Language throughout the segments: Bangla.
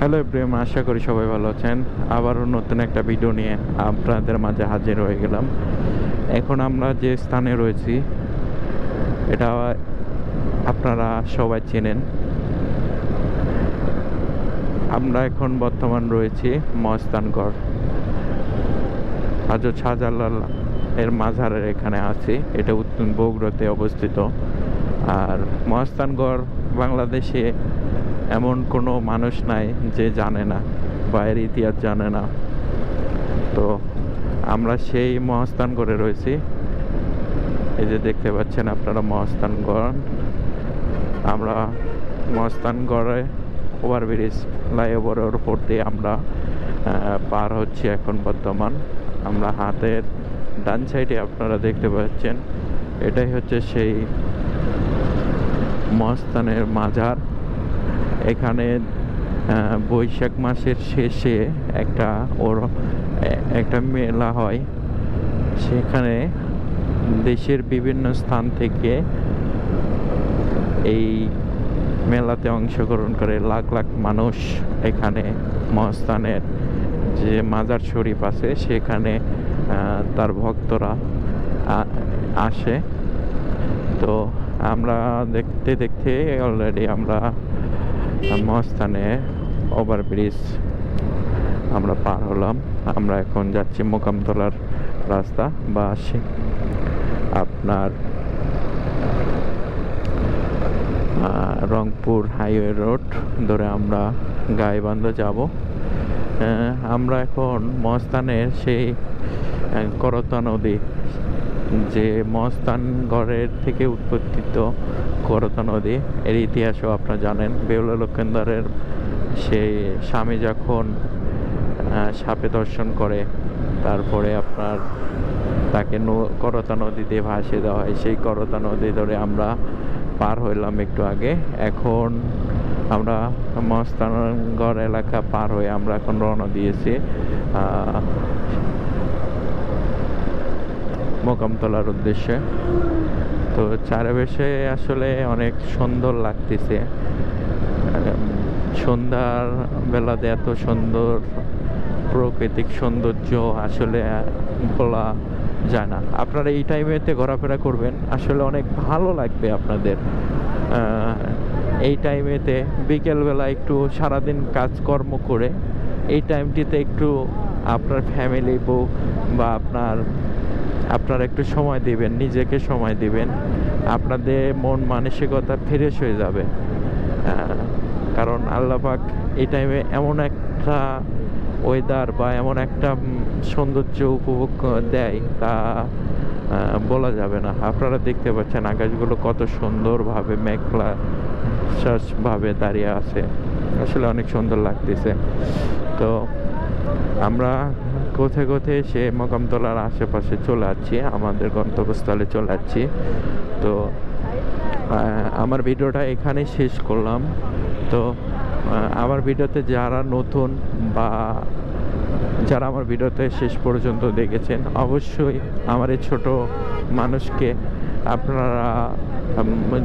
হ্যালো এভরিওয়ান, আশা করি সবাই ভালো আছেন। আবারও নতুন একটা ভিডিও নিয়ে আপনাদের মাঝে হাজির হয়ে গেলাম। এখন আমরা যে স্থানে রয়েছি এটা আপনারা সবাই চেনেন। আমরা এখন বর্তমান রয়েছি মহাস্থানগড়, হযরত শাহজালাল এর মাজারের এখানে আছি। এটা উত্তর বগুড়াতে অবস্থিত। আর মহাস্থানগড় বাংলাদেশে এমন কোনো মানুষ নাই যে জানে না বা এর ইতিহাস জানে না। তো আমরা সেই মহাস্থানগড়ে রয়েছি। এই যে দেখতে পাচ্ছেন আপনারা মহাস্থানগড়। আমরা মহাস্থানগড়ে ওভারব্রিজ ফ্লাইওভারের উপর দিয়ে আমরা পার হচ্ছি এখন বর্তমান। আমরা হাতের ডান সাইডে আপনারা দেখতে পাচ্ছেন এটাই হচ্ছে সেই মহাস্থানের মাজার। এখানে বৈশাখ মাসের শেষে একটা মেলা হয়। সেখানে দেশের বিভিন্ন স্থান থেকে এই মেলাতে অংশগ্রহণ করে লাখ লাখ মানুষ। এখানে মহাস্থানের যে মাজার শরীফ আছে সেখানে তার ভক্তরা আসে। তো আমরা দেখতে দেখতে অলরেডি আমরা মহাস্থানে ওভারব্রিজ আমরা পার হলাম। আমরা এখন যাচ্ছি মোকামতলার রাস্তা বা আপনার রংপুর হাইওয়ে রোড ধরে আমরা গাইবান্ধা যাব। আমরা এখন মহাস্থানের সেই করতোয়া নদী, যে মহাস্থানগড়ের থেকে উৎপত্তিত করতোয়া নদী, এর ইতিহাসও আপনারা জানেন। বেহুলা লক্ষিন্দরের সেই স্বামী যখন সাপে দর্শন করে, তারপরে আপনার তাকে করতোয়া নদীতে ভাসিয়ে দেওয়া হয়। সেই করতোয়া নদী ধরে আমরা পার হইলাম একটু আগে। এখন আমরা মহাস্থানগড় এলাকা পার হয়ে আমরা এখন রওনা দিয়েছি মোকামতলার উদ্দেশ্যে। তো চারিপাশে আসলে অনেক সুন্দর লাগতেছে। সন্ধ্যার বেলাতে এত সুন্দর প্রাকৃতিক সৌন্দর্য আসলে বলা যায় না। আপনারা এই টাইমেতে ঘোরাফেরা করবেন, আসলে অনেক ভালো লাগবে আপনাদের। এই টাইমেতে বিকেলবেলা একটু সারাদিন কাজকর্ম করে এই টাইমটিতে একটু আপনার ফ্যামিলি বউ বা আপনারা একটু সময় দিবেন, নিজেকে সময় দিবেন, আপনাদের মন মানসিকতা ফ্রেশ হয়ে যাবে। কারণ আল্লাহ পাক এই টাইমে এমন একটা ওয়েদার বা এমন একটা সৌন্দর্য উপভোগ দেয় তা বলা যাবে না। আপনারা দেখতে পাচ্ছেন আকাশগুলো কত সুন্দরভাবে মেঘলা ভাবে দাঁড়িয়ে আছে, আসলে অনেক সুন্দর লাগতেছে। তো আমরা কোথায় কোথায় সে মোকামতলার আশেপাশে চলে যাচ্ছি, আমাদের গন্তব্যস্থলে চলে যাচ্ছি। তো আমার ভিডিওটা এখানে শেষ করলাম। তো আমার ভিডিওতে যারা নতুন বা যারা আমার ভিডিওতে শেষ পর্যন্ত দেখেছেন, অবশ্যই আমার এই ছোট মানুষকে আপনারা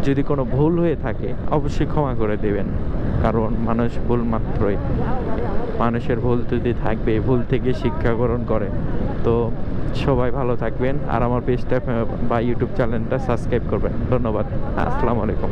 যদি কোনো ভুল হয়ে থাকে অবশ্যই ক্ষমা করে দেবেন। কারণ মানুষ ভুল মাত্রই, মানুষের ভুল যদি থাকবে, ভুল থেকে শিক্ষা গ্রহণ করে। তো সবাই ভালো থাকবেন, আর আমার পেজটা বা ইউটিউব চ্যানেলটা সাবস্ক্রাইব করবেন। ধন্যবাদ। আসসালামু আলাইকুম।